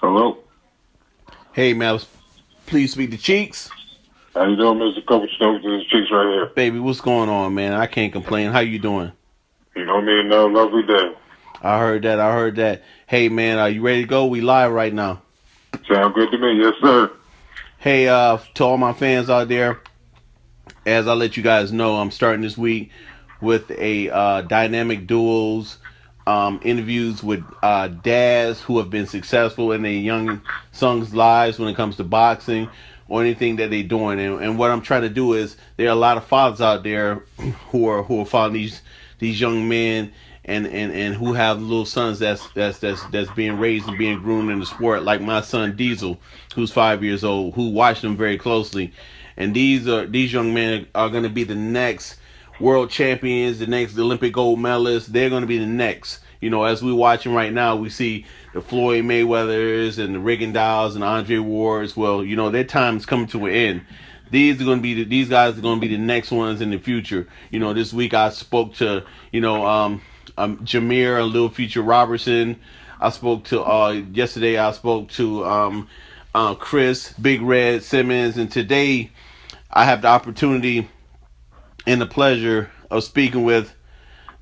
Hello. Hey, man, please speak to Cheeks. How you doing, Mr. Coach Stokes? This is Chicks right here. Baby, what's going on, man? I can't complain. How you doing? You know me, another lovely day. I heard that. I heard that. Hey, man, are you ready to go? We live right now. Sound good to me, yes, sir. Hey, to all my fans out there, as I let you guys know, I'm starting this week with a dynamic duels interviews with dads who have been successful in their young sons' lives when it comes to boxing or anything that they're doing. And what I'm trying to do is there are a lot of fathers out there who are following these young men and who have little sons that's being raised and being groomed in the sport, like my son Diezyl, who's 5 years old, who watched them very closely. And these young men are going to be the next world champions, the next Olympic gold medalists. They're going to be the next. You know, as we're watching right now, we see the Floyd Mayweathers and the Rigondeaux and Andre Wards. Well, you know, their time's coming to an end. These guys are going to be the next ones in the future. You know, this week I spoke to Jameer, Little Future Robertson. I spoke to yesterday. I spoke to Chris Big Red Simmons, and today I have the opportunity and the pleasure of speaking with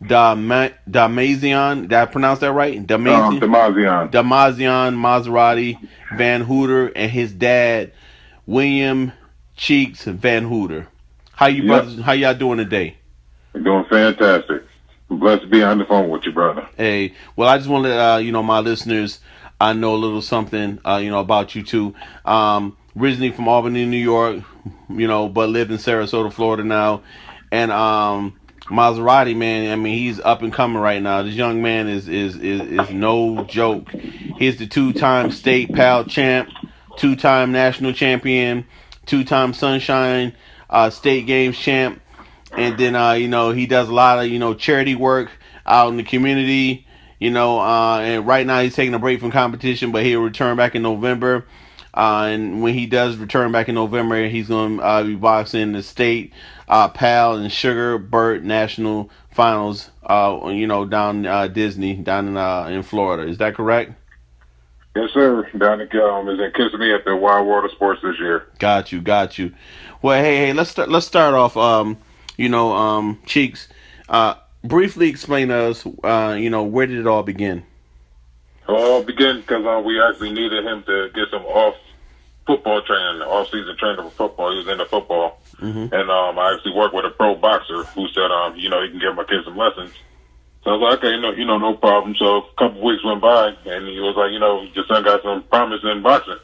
Damazian. Did I pronounce that right? Damazian. Damazian Mazirati Van Hooter and his dad, William Cheeks Van Hooter. How you brothers? How y'all doing today? We're doing fantastic. I'm blessed to be on the phone with you, brother. Hey, well, I just want to let my listeners know a little something about you two. Originally from Albany, New York, but live in Sarasota, Florida now. And Mazirati, man, I mean, he's up and coming right now. This young man is no joke. He's the two-time state PAL champ, two-time national champion, two-time Sunshine State Games champ. And then, he does a lot of, charity work out in the community, and right now he's taking a break from competition, but he'll return back in November. And when he does return back in November, he's going to be boxing the state PAL and Sugar Burt National Finals, down Disney, down in Florida. Is that correct? Yes, sir. Down in is in Kissimmee at the Wild Water Sports this year. Got you. Well, hey, let's start off. Cheeks. Briefly explain to us, where did it all begin? Well, it began because we actually needed him to get some football training, off-season training for football. He was into football. Mm-hmm. And I actually worked with a pro boxer who said, he can give my kids some lessons. So I was like, okay, no problem. So a couple of weeks went by, and he was like, your son got some promise in boxing.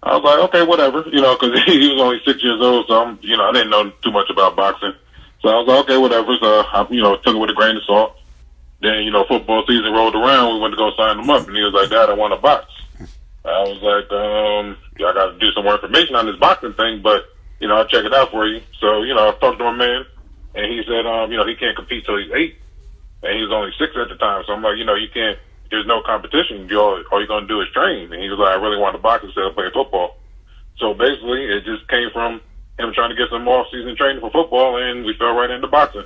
I was like, okay, whatever, because he was only 6 years old, so I didn't know too much about boxing. So I was like, okay, whatever. So I, took it with a grain of salt. Then, football season rolled around. We went to go sign him up, and he was like, Dad, I want to box. I was like, I got to do some more information on this boxing thing, but, I'll check it out for you. So, I talked to my man, and he said, he can't compete till he's 8, and he was only 6 at the time. So I'm like, you can't, there's no competition. All you're going to do is train. And he was like, I really want to box instead of playing football. So basically, it just came from him trying to get some off-season training for football, and we fell right into boxing.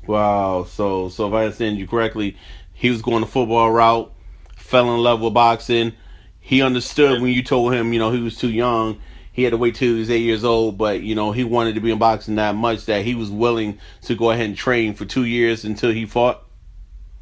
Wow. So if I understand you correctly, he was going the football route, fell in love with boxing. He understood when you told him, he was too young. He had to wait till he was 8 years old, but, he wanted to be in boxing that much that he was willing to go ahead and train for 2 years until he fought.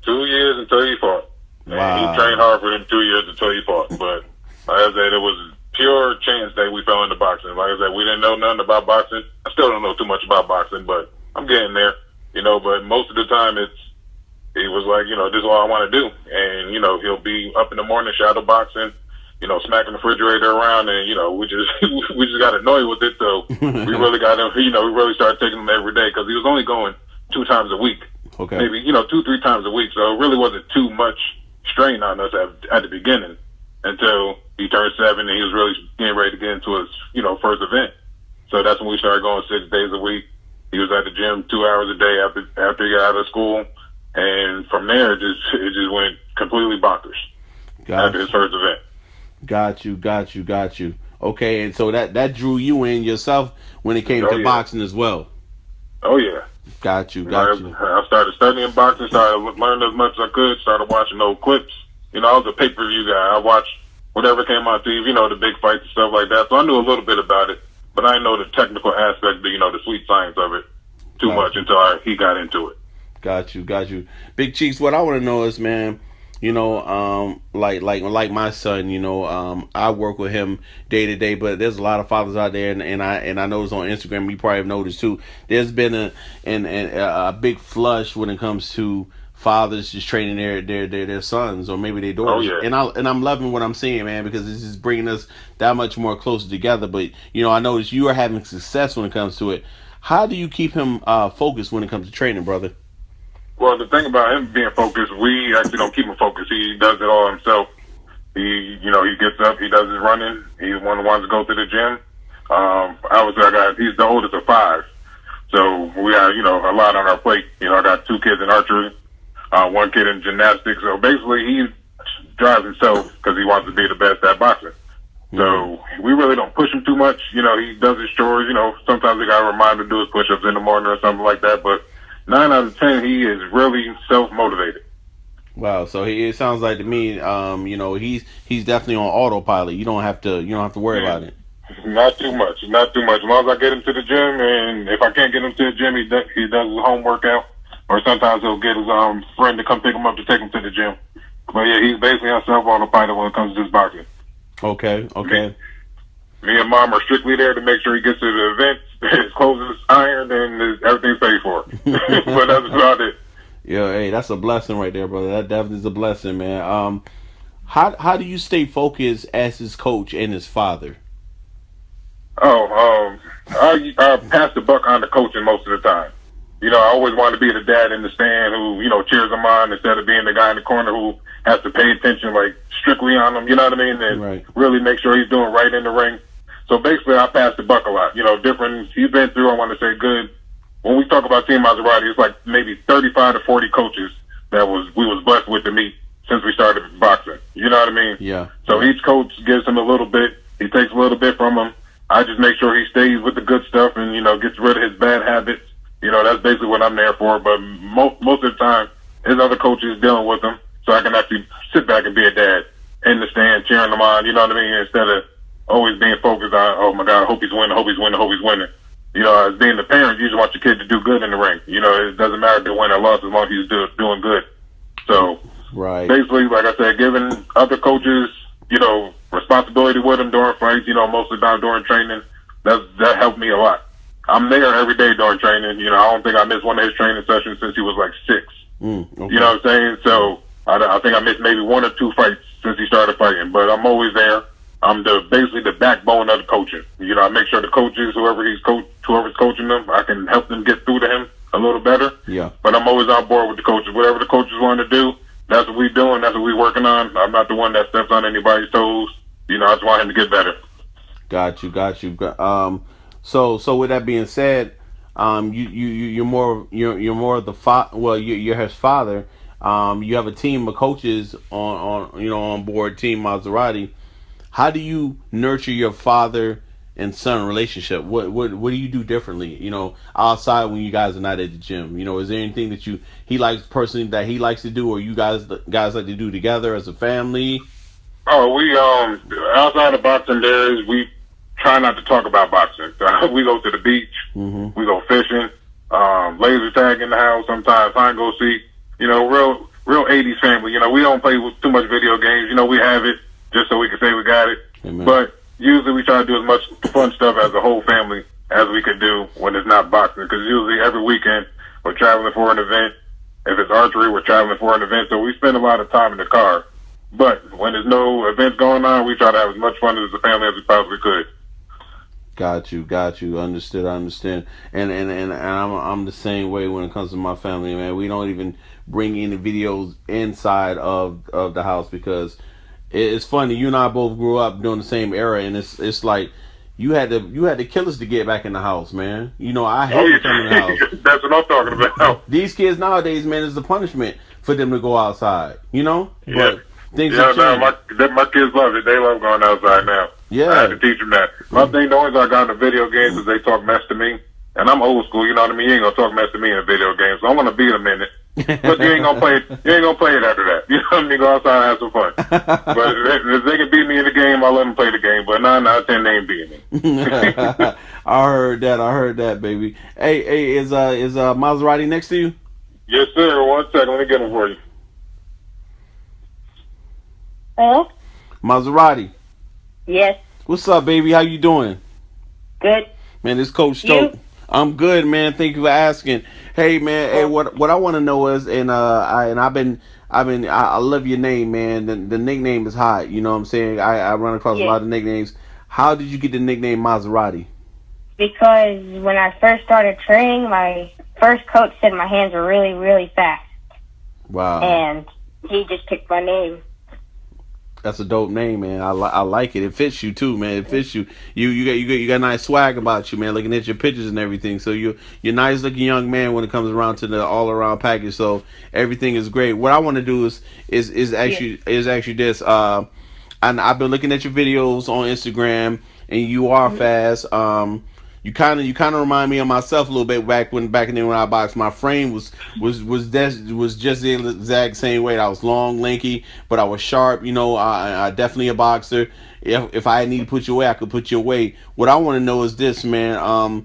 2 years until he fought. Wow. And he trained hard for them 2 years until he fought. But like I said, it was pure chance that we fell into boxing. Like I said, we didn't know nothing about boxing. I still don't know too much about boxing, but I'm getting there. But most of the time he was like, this is all I want to do. And, he'll be up in the morning shadow boxing, smacking the refrigerator around, and, we just got annoyed with it. So we really got him, we really started taking him every day because he was only going 2 times a week. Okay. Maybe, 2-3 times a week. So it really wasn't too much strain on us at the beginning until he turned 7 and he was really getting ready to get into his, first event. So that's when we started going 6 days a week. He was at the gym 2 hours a day after he got out of school, and from there it just went completely bonkers after his first event. Got you. Okay, and so that drew you in yourself when it came to boxing as well. Oh yeah. Got you. I started studying boxing, started learning as much as I could, started watching old clips. I was a pay-per-view guy. I whatever came on TV, the big fights and stuff like that. So I knew a little bit about it, but I didn't know the technical aspect, the sweet science of it too much until he got into it. Got you. Big Cheeks, what I want to know is, man, like my son, I work with him day to day, but there's a lot of fathers out there, and I noticed on Instagram, you probably have noticed too, there's been a big flush when it comes to fathers just training their sons or maybe their daughters. Oh, yeah. And I'm loving what I'm seeing, man, because this is bringing us that much more closer together. But I noticed you are having success when it comes to it. How do you keep him focused when it comes to training, brother? Well, the thing about him being focused, we actually don't keep him focused. He does it all himself. He gets up, he does his running. He's one of the ones to go to the gym. He's the oldest of 5. So we have, a lot on our plate. I got 2 kids in archery, 1 kid in gymnastics. So basically he drives himself because he wants to be the best at boxing. So we really don't push him too much. He does his chores. Sometimes we got to remind him to do his push-ups in the morning or something like that. But 9 out of 10, he is really self-motivated. Wow, so it sounds like to me, he's definitely on autopilot. You don't have to worry about it. Not too much. As long as I get him to the gym, and if I can't get him to the gym, he does his home workout, or sometimes he'll get his friend to come pick him up to take him to the gym. But yeah, he's basically on self-autopilot when it comes to this boxing. Okay. Me and Mom are strictly there to make sure he gets to the event. His clothes is ironed and everything's paid for. But that's about it. Yeah, hey, that's a blessing right there, brother. That definitely is a blessing, man. How do you stay focused as his coach and his father? I pass the buck on to coaching most of the time. I always want to be the dad in the stand who, cheers him on instead of being the guy in the corner who has to pay attention, like, strictly on him, you know what I mean? And really make sure he's doing right in the ring. So basically, I pass the buck a lot. He's been through, I want to say, good. When we talk about Team Mazirati, it's like maybe 35 to 40 coaches we was blessed with to meet since we started boxing. You know what I mean? Yeah. So each coach gives him a little bit. He takes a little bit from him. I just make sure he stays with the good stuff and, gets rid of his bad habits. That's basically what I'm there for. But most of the time, his other coaches dealing with him, so I can actually sit back and be a dad in the stand, cheering him on, you know what I mean? Instead of always being focused on, oh my God, I hope he's winning, as being the parent, you just want your kid to do good in the ring. It doesn't matter if they win or loss as long as he's doing good. So, basically, like I said, giving other coaches, responsibility with them during fights, most of the time during training, that helped me a lot. I'm there every day during training. I don't think I missed one of his training sessions since he was like 6. Okay. You know what I'm saying? So I think I missed maybe 1 or 2 fights since he started fighting, but I'm always there. I'm basically the backbone of the coaching. I make sure the coaches, whoever's coaching them, I can help them get through to him a little better. Yeah. But I'm always on board with the coaches. Whatever the coaches want to do, that's what we doing. That's what we working on. I'm not the one that steps on anybody's toes. I just want him to get better. Got you. So with that being said, you're more of the you're his father. You have a team of coaches on board Team Mazirati. How do you nurture your father and son relationship? What do you do differently? Outside when you guys are not at the gym. Is there anything that he likes personally that he likes to do, or you guys like to do together as a family? Oh, we outside of boxing, we try not to talk about boxing. We go to the beach. Mm-hmm. We go fishing. Laser tag in the house. Sometimes hide and go seek. Real 80s family. We don't play with too much video games. We have it just so we can say we got it. Amen. But usually we try to do as much fun stuff as a whole family as we could do when it's not boxing. Because usually every weekend we're traveling for an event. If it's archery, we're traveling for an event. So we spend a lot of time in the car. But when there's no events going on, we try to have as much fun as a family as we possibly could. Got you. Understood. I understand. And I'm the same way when it comes to my family, man. We don't even bring any videos inside of the house because it's funny. You and I both grew up during the same era, and it's like you had to kill us to get back in the house, man. I hate coming in the house. That's what I'm talking about. These kids nowadays, man, is the punishment for them to go outside. Yeah. But things have changed. My kids love it. They love going outside now. Yeah. I had to teach them that. My thing, the only reason I got into video games is they talk mess to me. And I'm old school, you know what I mean? You ain't going to talk mess to me in a video game. So I'm going to beat them in it. But you ain't gonna play it. You ain't gonna play it after that. You know what I mean? Go outside and have some fun. But if they can beat me in the game, I'll let them play the game. But 9 out of 10, they ain't beating me. I heard that. I heard that, baby. Hey, is Mazirati next to you? Yes, sir. 1 second. Let me get them for you. Hello? Mazirati. Yes. What's up, baby? How you doing? Good. Man, this Coach Stokes. You? I'm good, man. Thank you for asking. Hey, man. Hey, what I want to know is, I love your name, man. The nickname is hot. You know what I'm saying? I run across a lot of nicknames. How did you get the nickname Mazirati? Because when I first started training, my first coach said my hands were really, really fast. Wow. And he just picked my name. That's a dope name, man. I like it. It fits you too, man. It fits you. You got nice swag about you, man. Looking at your pictures and everything. So you're nice looking young man when it comes around to the all around package. So everything is great. What I want to do is actually this. And I've been looking at your videos on Instagram, and you are fast. You kind of remind me of myself a little bit back in the day when I boxed. My frame was just the exact same way. I was long, lanky, but I was sharp. You know, I definitely a boxer. If I need to put you away, I could put you away. What I want to know is this, man.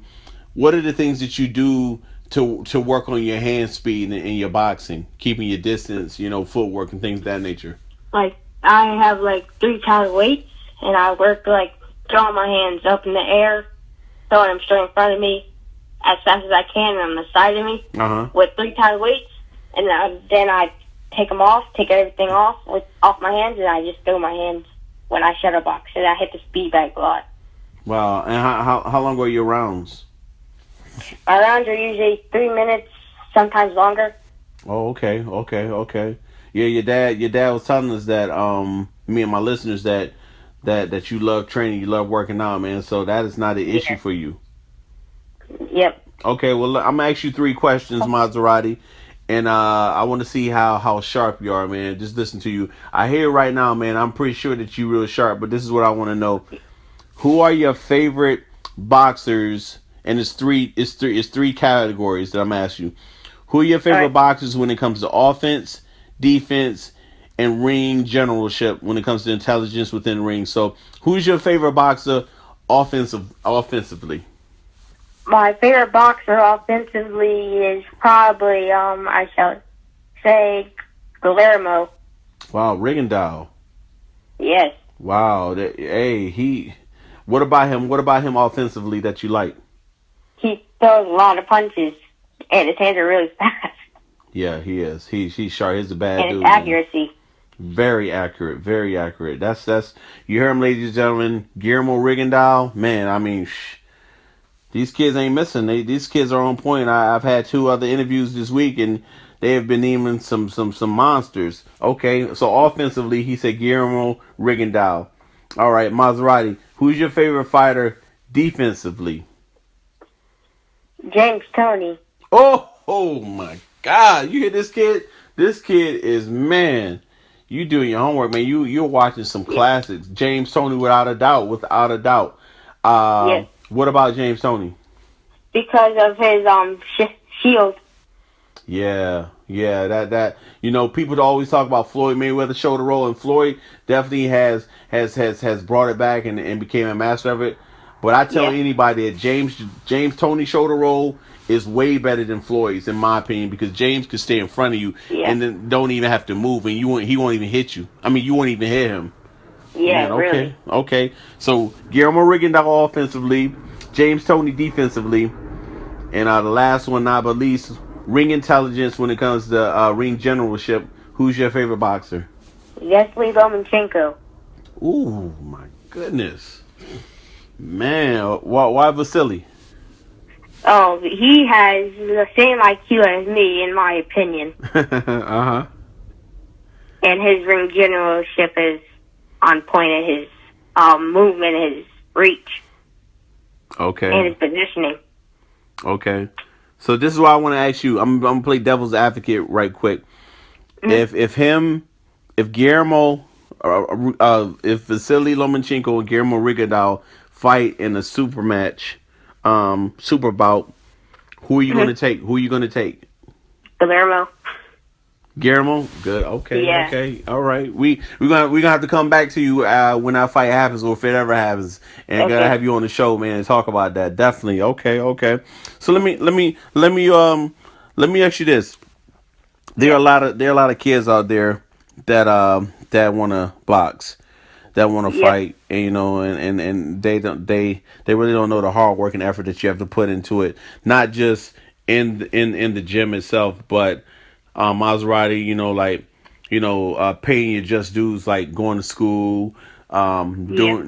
What are the things that you do to work on your hand speed in your boxing, keeping your distance, you know, footwork and things of that nature? Like, I have, 3 times weights, and I work, throwing my hands up in the air, throwing them straight in front of me as fast as I can and on the side of me with 3 times weights, and then I take everything off my hands, and I just throw my hands when I shadow box, and I hit the speed bag a lot. Wow. And how long are your rounds? My rounds are usually 3 minutes, sometimes longer. Oh, okay. Yeah, your dad was telling us that me and my listeners that you love training, you love working out, man. So that is not an issue for you. Yep. Okay, well, I'm gonna ask you 3 questions, Mazirati, and I want to see how sharp you are, man. Just listen to you. I hear right now, man. I'm pretty sure that you're real sharp, but this is what I want to know: who are your favorite boxers? And it's three categories that I'm asking you. Who are your favorite boxers when it comes to offense, defense, and ring generalship when it comes to intelligence within the ring? So, who's your favorite boxer offensively? My favorite boxer offensively is probably, I shall say, Guillermo. Wow, Rigondeaux. Yes. Wow. What about him? What about him offensively that you like? He throws a lot of punches, and his hands are really fast. Yeah, he is. He's sharp. He's a bad dude. And his accuracy. Very accurate. Very accurate. That's you hear him, ladies and gentlemen. Guillermo Rigondeaux. Man, I mean, these kids ain't missing. These kids are on point. I've had 2 other interviews this week, and they have been naming some monsters. Okay, so offensively, he said Guillermo Rigondeaux. All right, Mazirati. Who's your favorite fighter defensively? James Toney. Oh my God! You hear this kid? This kid is, man. You doing your homework, man. You're watching some classics. James Toney, without a doubt. Yes. What about James Toney? Because of his shield. Yeah. That people always talk about Floyd Mayweather shoulder roll, and Floyd definitely has brought it back and became a master of it. But I tell anybody that James Toney shoulder roll is way better than Floyd's, in my opinion, because James could stay in front of you and then don't even have to move, and he won't even hit you. I mean, you won't even hit him. Yeah, Man, really. Okay. So Guillermo Rigondeaux offensively, James Toney defensively, and the last one, not but least, ring intelligence when it comes to ring generalship. Who's your favorite boxer? Diezyl Stokes. Ooh, my goodness. Man, why Vasily? Oh, he has the same IQ as me, in my opinion. Uh-huh. And his ring generalship is on point at his movement, his reach. Okay. And his positioning. Okay. So this is what I want to ask you. I'm gonna play devil's advocate right quick. Mm-hmm. If Guillermo, if Vasily Lomachenko and Guillermo Rigondeaux fight in a super match, super bout, who are you gonna take? Who are you gonna take? Guillermo. Guillermo, good. Okay, Yeah. okay, all right. We gonna have to come back to you when that fight happens, or if it ever happens, and Okay. gotta have you on the show, man, and talk about that. Definitely. Okay, okay. So let me ask you this. There are a lot of kids out there that want to box, that want to Yep. fight, and and they really don't know the hard work and effort that you have to put into it, not just in the gym itself, but Maserati, paying your just dues, like going to school, Yeah.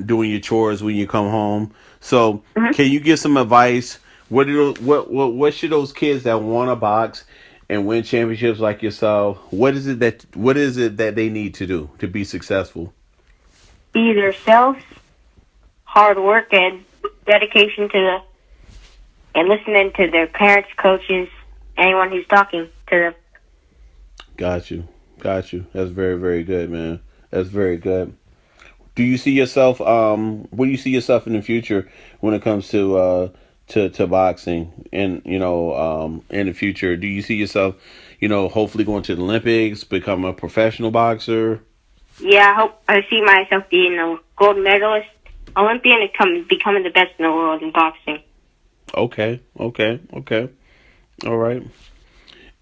doing your chores when you come home. So, Mhm. can you give some advice? What should those kids that want to box and win championships like yourself? What is it that they need to do to be successful? Be themselves, hard work, and dedication to and listening to their parents, coaches, anyone who's talking to them. Got you. Got you. That's very, very good, man. That's very good. Do you see yourself where do you see yourself in the future when it comes to boxing and in the future? Do you see yourself, hopefully going to the Olympics, become a professional boxer? Yeah, I hope I see myself being a gold medalist, Olympian, and becoming the best in the world in boxing. Okay, okay, okay. All right.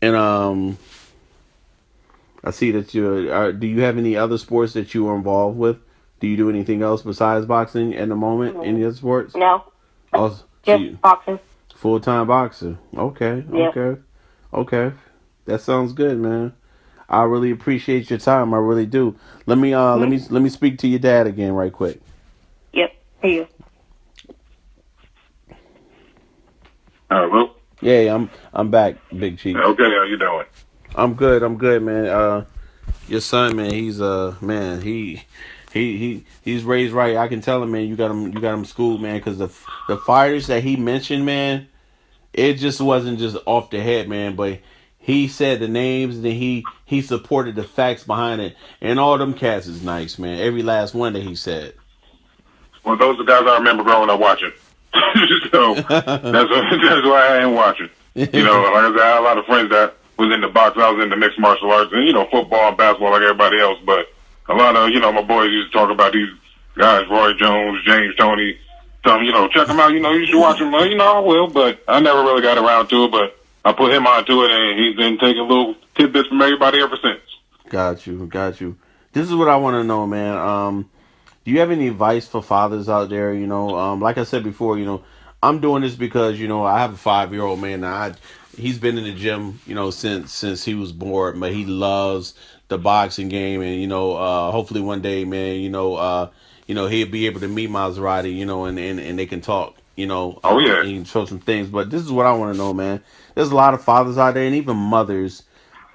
And I see that do you have any other sports that you are involved with? Do you do anything else besides boxing at the moment? Any other sports? No, Oh, so just boxing. full-time boxer. Okay, Yeah. okay, okay. That sounds good, man. I really appreciate your time. I really do. Let me let me speak to your dad again right quick. Yep. Here you. Hello. Yeah, I'm back, Big Chief. Okay, how you doing? I'm good. I'm good, man. Your son, man, he's man, he's raised right. I can tell him, man. You got him schooled, man, because the fighters that he mentioned, man, it just wasn't just off the head, man. But he said the names, and then he supported the facts behind it, and all them cats is nice, man. Every last one that he said. Well, those are the guys I remember growing up watching. So that's why I ain't watching. You know, like I said, I had a lot of friends that was in the box. I was in the mixed martial arts and, football and basketball like everybody else. But a lot of, my boys used to talk about these guys, Roy Jones, James Toney. Tell them, check them out. You should watch them. I will. But I never really got around to it. But I put him onto it, and he's been taking little tidbits from everybody ever since. Got you. This is what I want to know, man. Do you have any advice for fathers out there? Like I said before, I'm doing this because I have a 5-year-old man. Now he's been in the gym, since he was born, but he loves the boxing game, and hopefully one day, man, he'll be able to meet Mazirati, and they can talk, Oh, yeah. and show some things. But this is what I want to know, man. There's a lot of fathers out there, and even mothers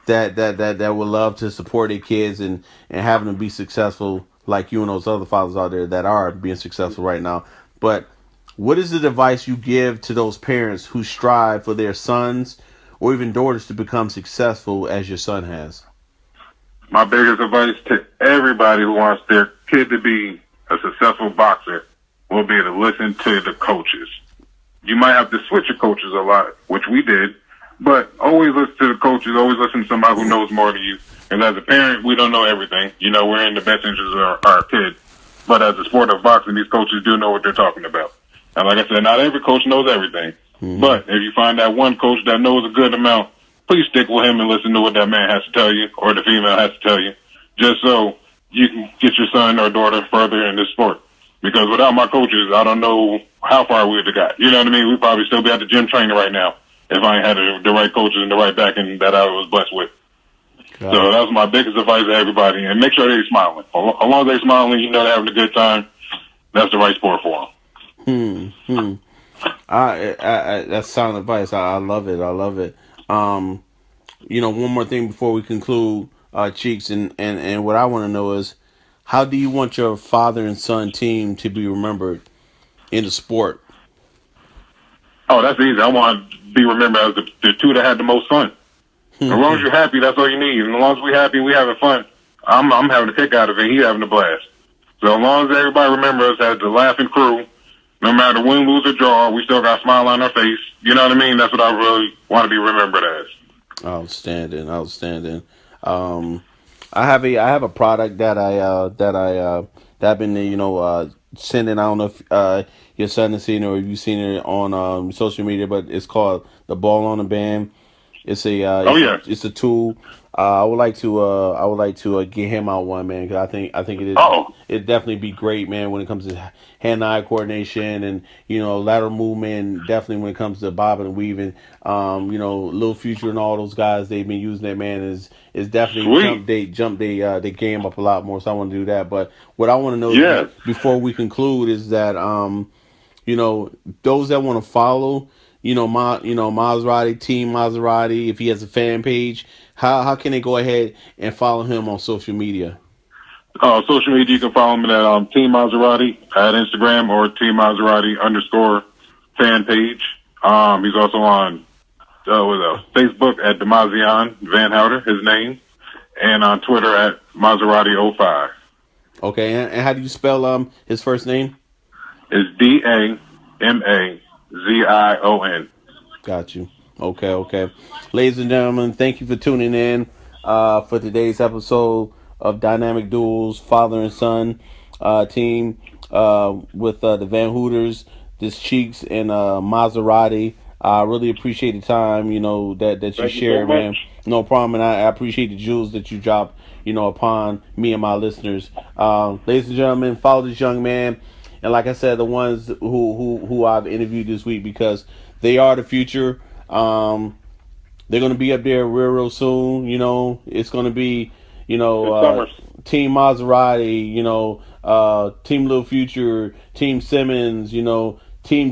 that would love to support their kids and having them be successful like you and those other fathers out there that are being successful right now. But what is the advice you give to those parents who strive for their sons or even daughters to become successful as your son has? My biggest advice to everybody who wants their kid to be a successful boxer will be to listen to the coaches. You might have to switch your coaches a lot, which we did, but always listen to the coaches, always listen to somebody who knows more than you. And as a parent, we don't know everything. We're in the best interest of our kid. But as a sport of boxing, these coaches do know what they're talking about. And like I said, not every coach knows everything. Mm-hmm. But if you find that one coach that knows a good amount, please stick with him and listen to what that man has to tell you or the female has to tell you, just so you can get your son or daughter further in this sport. Because without my coaches, I don't know how far we would have got. You know what I mean? We'd probably still be at the gym training right now if I ain't had the right coaches and the right backing that I was blessed with. So that was my biggest advice to everybody. And make sure they're smiling. As long as they're smiling, they're having a good time, that's the right sport for them. That's sound advice. I love it. I love it. One more thing before we conclude, Cheeks, and what I want to know is, how do you want your father and son team to be remembered in the sport? Oh, that's easy. I want to be remembered as the two that had the most fun. As long as you're happy, that's all you need. And as long as we're happy, we're having fun. I'm having a kick out of it. He's having a blast. So as long as everybody remembers us as the laughing crew, no matter win, lose, or draw, we still got a smile on our face. You know what I mean? That's what I really want to be remembered as. Outstanding. I have a product that I've been sending. I don't know if your son has seen it or if you've seen it on social media, but it's called the Ball on the Band. It's a it's a tool. I would like to get him out one, man, because I think it definitely be great, man, when it comes to hand-eye coordination and lateral movement. Definitely when it comes to bobbing and weaving. Lil Future and all those guys, they've been using that, man. Is definitely jump they game up a lot more. So I want to do that. But what I want to know is, before we conclude, is that those that want to follow. Mazirati, Team Mazirati, if he has a fan page, how can they go ahead and follow him on social media? Social media, you can follow him at Team Mazirati at Instagram or Team Mazirati _ fan page. He's also on Facebook at Demazion Van Houter, his name, and on Twitter at Mazirati05. Okay, and how do you spell his first name? It's DAMAZION. Got you. Okay. Ladies and gentlemen, thank you for tuning in for today's episode of Dynamic Duels, father and son team with the Van Hooters, this Cheeks, and Mazirati. I really appreciate the time, that you share, man. No problem, and I appreciate the jewels that you drop, upon me and my listeners. Ladies and gentlemen, follow this young man. And like I said, the ones who I've interviewed this week, because they are the future. They're going to be up there real soon. It's going to be, Team Mazirati, Team Lil Future, Team Simmons, Team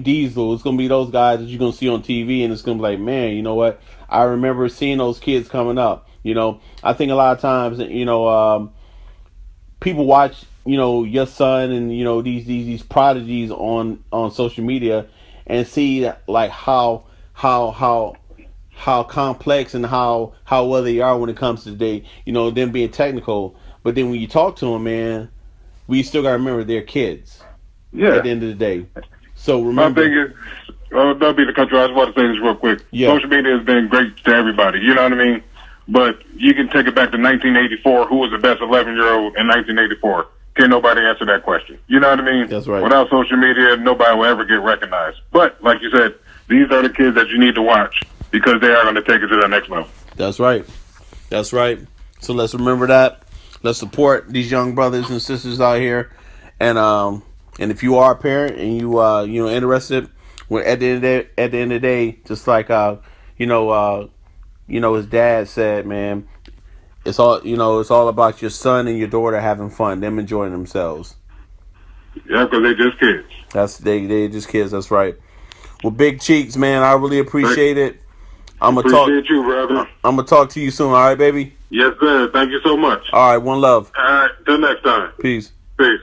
Diezyl. It's going to be those guys that you're going to see on TV, and it's going to be like, man, you know what? I remember seeing those kids coming up. I think a lot of times, people watch, your son and, these prodigies on social media and see like how complex and how well they are when it comes to them being technical. But then when you talk to them, man, we still got to remember they're kids. Yeah. At the end of the day. So remember. My thing is, that'll be the country. I just want to say this real quick. Yeah. Social media has been great to everybody. You know what I mean? But you can take it back to 1984. Who was the best 11-year-old in 1984? Can't nobody answer that question. You know what I mean? That's right. Without social media, nobody will ever get recognized. But, like you said, these are the kids that you need to watch because they are going to take it to the next level. That's right. So let's remember that. Let's support these young brothers and sisters out here. And if you are a parent and you interested, at the end of the day, just like his dad said, man, it's all about your son and your daughter having fun, them enjoying themselves. Yeah, because they're just kids. They're just kids. That's right. Well, Big Cheeks, man, I really appreciate it. Appreciate you, brother. I'm gonna talk to you soon. All right, baby. Yes, sir. Thank you so much. All right, one love. All right, till next time. Peace. Peace.